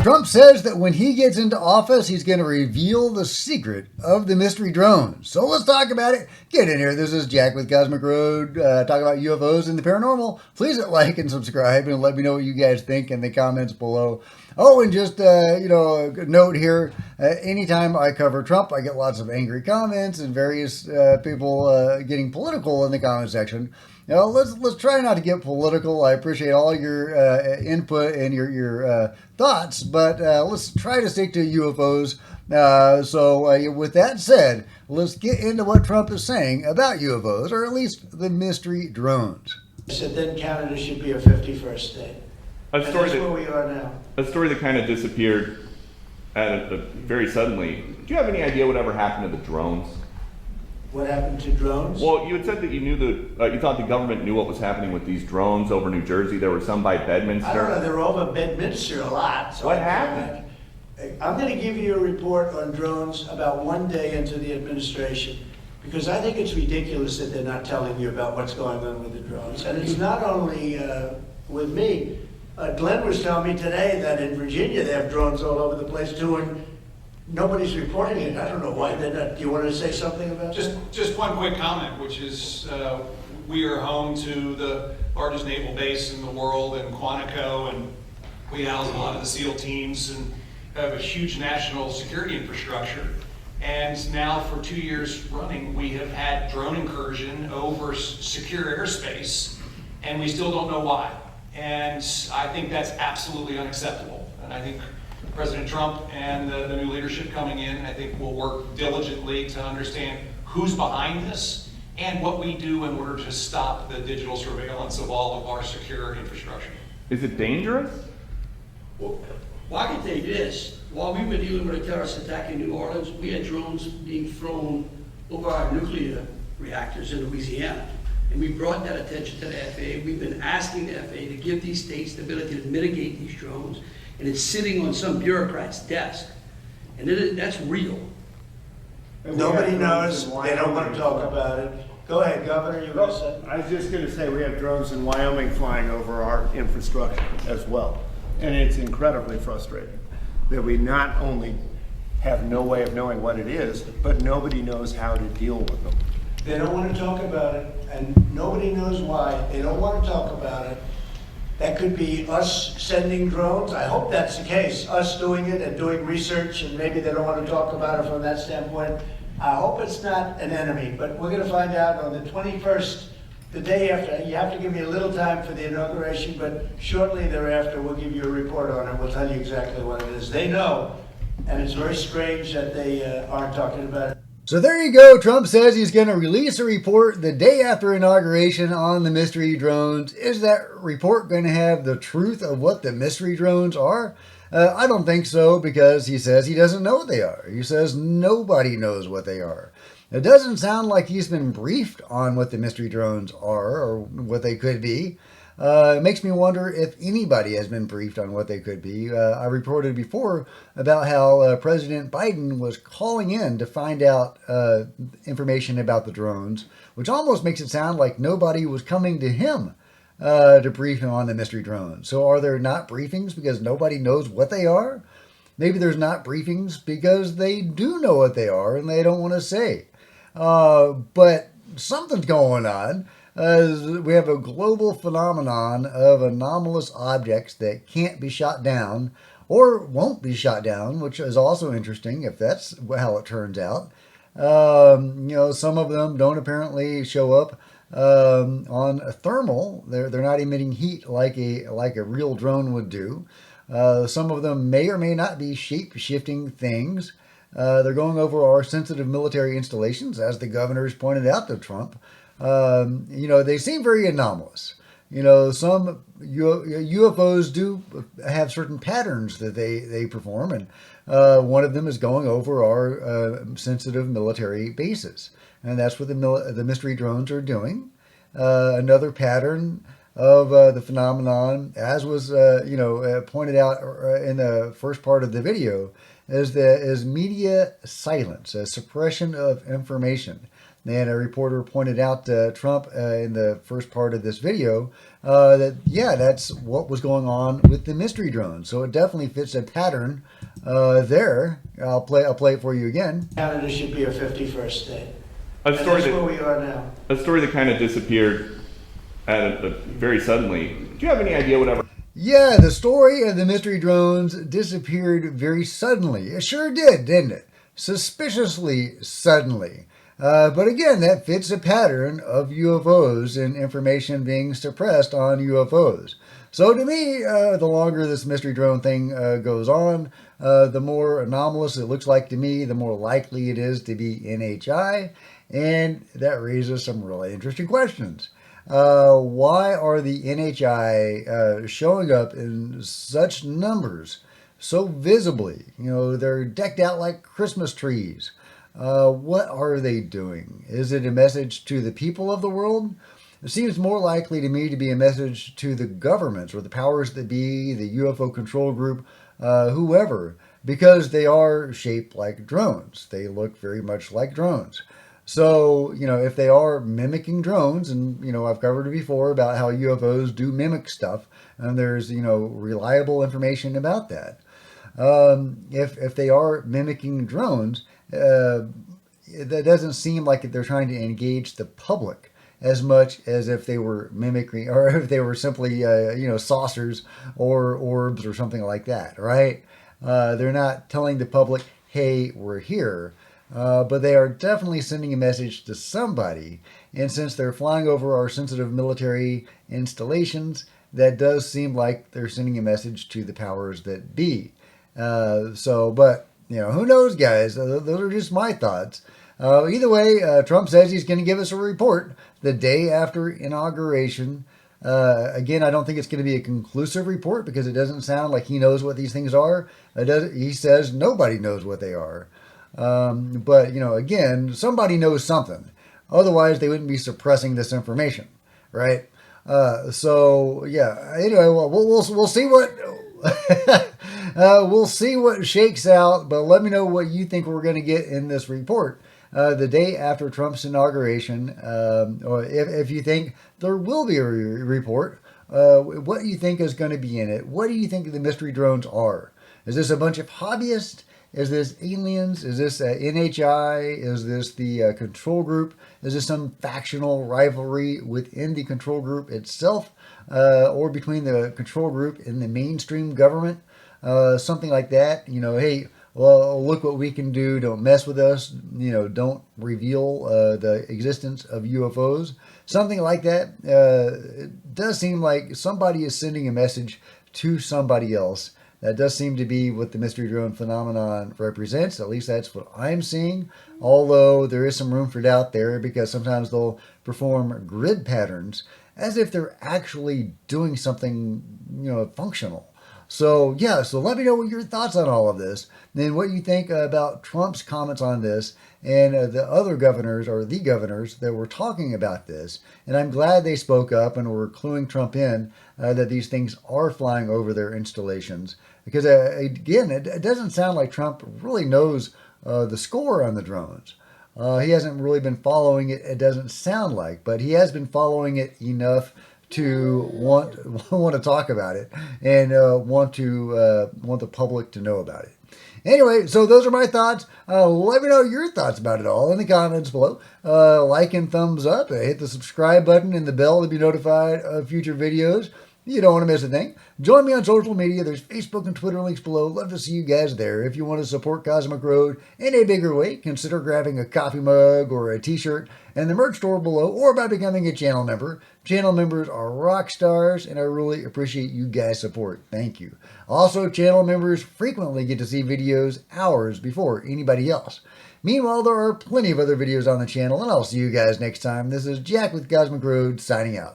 Trump says that when he gets into office, he's going to reveal the secret of the mystery drones. So let's talk about it. Get in here. This is Jack with Cosmic Road, talking about UFOs and the paranormal. Please hit like and subscribe and let me know what you guys think in the comments below. Oh, and just, a note here. Anytime I cover Trump, I get lots of angry comments and various people getting political in the comment section. Let's try not to get political. I appreciate all your input and your thoughts, but let's try to stick to UFOs. So with that said, let's get into what Trump is saying about UFOs, or at least the mystery drones. So then Canada should be a 51st state. That's where we are now. A story that kind of disappeared very suddenly. Do you have any idea whatever happened to the drones? What happened to drones? Well, you had said that you thought the government knew what was happening with these drones over New Jersey. There were some by Bedminster. I don't know. They were over Bedminster a lot. So what happened? I'm going to give you a report on drones about one day into the administration, because I think it's ridiculous that they're not telling you about what's going on with the drones. And it's not only with me. Glenn was telling me today that in Virginia they have drones all over the place too, and nobody's reporting it. I don't know why they're not. Do you want to say something about that? Just one quick comment, which is we are home to the largest naval base in the world in Quantico, and we house a lot of the SEAL teams and have a huge national security infrastructure. And now for 2 years running, we have had drone incursion over secure airspace, and we still don't know why. And I think that's absolutely unacceptable. And I think President Trump and the new leadership coming in, I think, will work diligently to understand who's behind this and what we do in order to stop the digital surveillance of all of our secure infrastructure. Is it dangerous? Well, I can tell you this. While we were dealing with a terrorist attack in New Orleans, we had drones being thrown over our nuclear reactors in Louisiana. And we brought that attention to the FAA. We've been asking the FAA to give these states the ability to mitigate these drones. And it's sitting on some bureaucrat's desk. And that's real. Nobody knows. They don't want to talk about it. Go ahead, Governor. You were going to say? I was just going to say we have drones in Wyoming flying over our infrastructure as well. And it's incredibly frustrating that we not only have no way of knowing what it is, but nobody knows how to deal with them. They don't want to talk about it, and nobody knows why. They don't want to talk about it. That could be us sending drones. I hope that's the case. Us doing it and doing research, and maybe they don't want to talk about it from that standpoint. I hope it's not an enemy, but we're going to find out on the 21st, the day after. You have to give me a little time for the inauguration, but shortly thereafter we'll give you a report on it. We'll tell you exactly what it is. They know, and it's very strange that they aren't talking about it. So there you go. Trump says he's going to release a report the day after inauguration on the mystery drones. Is that report going to have the truth of what the mystery drones are? I don't think so, because he says he doesn't know what they are. He says nobody knows what they are. It doesn't sound like he's been briefed on what the mystery drones are or what they could be. It makes me wonder if anybody has been briefed on what they could be. I reported before about how President Biden was calling in to find out information about the drones, which almost makes it sound like nobody was coming to him to brief him on the mystery drones. So are there not briefings because nobody knows what they are? Maybe there's not briefings because they do know what they are and they don't want to say. But something's going on. We have a global phenomenon of anomalous objects that can't be shot down or won't be shot down, which is also interesting if that's how it turns out. Some of them don't apparently show up on a thermal. They're not emitting heat like a real drone would do. Some of them may or may not be shape-shifting things. They're going over our sensitive military installations, as the governors pointed out to Trump. They seem very anomalous. Some UFOs do have certain patterns that they perform, and one of them is going over our sensitive military bases, and that's what the mystery drones are doing. Another pattern of the phenomenon, as was pointed out in the first part of the video, is media silence, a suppression of information. And a reporter pointed out to Trump in the first part of this video that, yeah, that's what was going on with the mystery drones. So it definitely fits a pattern there. I'll play it for you again. Canada should be a 51st state. A And story that's where that we are now. kind of disappeared very suddenly. Do you have any idea whatever? Yeah, the story of the mystery drones disappeared very suddenly. It sure did, didn't it? Suspiciously suddenly. But again, that fits a pattern of UFOs and information being suppressed on UFOs. So to me, the longer this mystery drone thing goes on, the more anomalous it looks like to me, the more likely it is to be NHI. And that raises some really interesting questions. Why are the NHI showing up in such numbers, so visibly? You know, they're decked out like Christmas trees. What are they doing? Is it a message to the people of the world? It seems more likely to me to be a message to the governments or the powers that be, the UFO control group, whoever, because they are shaped like drones. They look very much like drones. So, you know, if they are mimicking drones, and, you know, I've covered it before about how UFOs do mimic stuff, and there's, you know, reliable information about that. If they are mimicking drones, that doesn't seem like they're trying to engage the public as much as if they were mimicking, or if they were simply, you know, saucers or orbs or something like that, right? They're not telling the public, hey, we're here. But they are definitely sending a message to somebody. And since they're flying over our sensitive military installations, that does seem like they're sending a message to the powers that be. But, you know, who knows, guys? Those are just my thoughts. Either way, Trump says he's going to give us a report the day after inauguration. Again, I don't think it's going to be a conclusive report because it doesn't sound like he knows what these things are. He says nobody knows what they are. But, you know, again, somebody knows something. Otherwise, they wouldn't be suppressing this information, right? So, yeah. Anyway, well, we'll see what we'll see what shakes out. But let me know what you think we're going to get in this report the day after Trump's inauguration. Or if you think there will be a report, what do you think is going to be in it? What do you think the mystery drones are? Is this a bunch of hobbyists? Is this aliens? Is this NHI? Is this the control group? Is this some factional rivalry within the control group itself, or between the control group and the mainstream government? Something like that. You know, hey, well, look what we can do. Don't mess with us. You know, don't reveal the existence of UFOs. Something like that. It does seem like somebody is sending a message to somebody else. That does seem to be what the mystery drone phenomenon represents. At least that's what I'm seeing. Although there is some room for doubt there because sometimes they'll perform grid patterns as if they're actually doing something, you know, functional. So, yeah, so let me know what your thoughts on all of this. Then what you think about Trump's comments on this and the other governors or the governors that were talking about this. And I'm glad they spoke up and were cluing Trump in that these things are flying over their installations. Because, again, it doesn't sound like Trump really knows the score on the drones. He hasn't really been following it, it doesn't sound like, but he has been following it enough to want to talk about it and want the public to know about it. Anyway, so those are my thoughts. Let me know your thoughts about it all in the comments below. Like and thumbs up. Hit the subscribe button and the bell to be notified of future videos. You don't want to miss a thing. Join me on social media. There's Facebook and Twitter links below. Love to see you guys there. If you want to support Cosmic Road in a bigger way, consider grabbing a coffee mug or a t-shirt in the merch store below or by becoming a channel member. Channel members are rock stars, and I really appreciate you guys' support. Thank you. Also, channel members frequently get to see videos hours before anybody else. Meanwhile, there are plenty of other videos on the channel, and I'll see you guys next time. This is Jack with Cosmic Road, signing out.